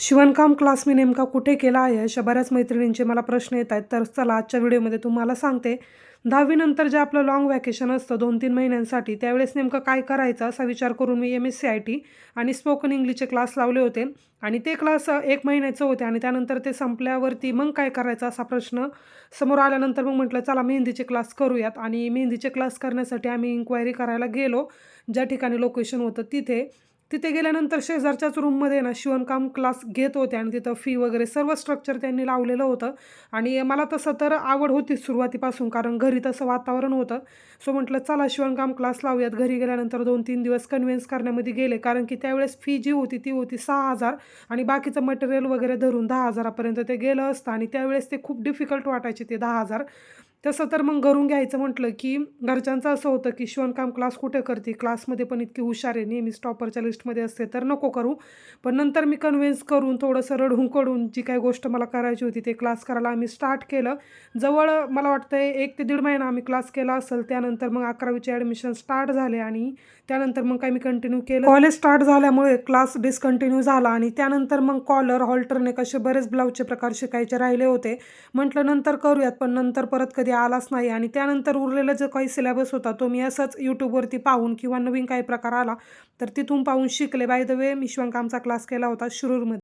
शिवणकाम क्लास मी नेमका कुठे केला आहे? अशा बऱ्याच मैत्रिणींचे मला प्रश्न येत आहेत. तर चला आजच्या व्हिडिओमध्ये तुम्हाला सांगते. 10वी नंतर जे आपलं लाँग व्हॅकेशन असतं 2-3 महिन्यांसाठी, त्यावेळेस नेमकं काय करायचं असा विचार करून मी MSc-IT आणि स्पोकन इंग्लिशचे क्लास लावले होते. आणि ते क्लास 1 महिन्याचे होते आणि त्यानंतर ते संपल्यावरती मग काय करायचं असा प्रश्न समोर आल्यानंतर मग म्हटलं चला मेहंदीचे क्लास करूयात. आणि मेहंदीचे क्लास करण्यासाठी आम्ही इन्क्वायरी करायला गेलो. ज्या ठिकाणी लोकेशन होतं तिथे. तिथे गेल्यानंतर शेजारच्याच रूममध्ये ना शिवणकाम क्लास घेत होते आणि तिथं फी वगैरे सर्व स्ट्रक्चर त्यांनी लावलेलं होतं. आणि मला तसं तर आवड होतीच सुरुवातीपासून, कारण घरी तसं वातावरण होतं. सो म्हटलं चला शिवणकाम क्लास लावूयात. घरी गेल्यानंतर 2-3 दिवस कन्व्हिन्स करण्यामध्ये गेले, कारण की त्यावेळेस फी जी होती ती होती 6,000 आणि बाकीचं मटेरियल वगैरे धरून 10,000 पर्यंत ते गेलं असतं. आणि त्यावेळेस ते खूप डिफिकल्ट वाटायचे ते 10,000. तसं तर मग घरून घ्यायचं म्हटलं की घरच्यांचं असं होतं की शिवणकाम क्लास कुठे करते, क्लासमध्ये पण इतकी हुशार आहे, नेहमीच टॉपरच्या लिस्टमध्ये असते, तर नको करू. पण नंतर मी कन्व्हिन्स करून थोडंसं रडून कडून जी काही गोष्ट मला करायची होती ते क्लास करायला आम्ही स्टार्ट केलं. जवळ मला वाटतंय 1 ते दीड महिना आम्ही क्लास केला असेल. त्यानंतर मग 11वीचे ॲडमिशन स्टार्ट झाले आणि त्यानंतर मग काही मी कंटिन्यू केलं. कॉलेज स्टार्ट झाल्यामुळे क्लास डिस्कंटिन्यू झाला आणि त्यानंतर मग कॉलर, हॉल्टरनेक असे बरेच ब्लाऊजचे प्रकार शिकायचे राहिले होते. म्हटलं नंतर करूयात, पण नंतर परत कधी आलाच नाही. आणि त्यानंतर उरलेला जो काही सिलेबस होता तो मी असंच यूट्यूबवरती पाहून किंवा नवीन काही प्रकार आला तर तिथून पाहून शिकले. बाय द वे मी शिवणकामचा क्लास केला होता शिरूरमध्ये.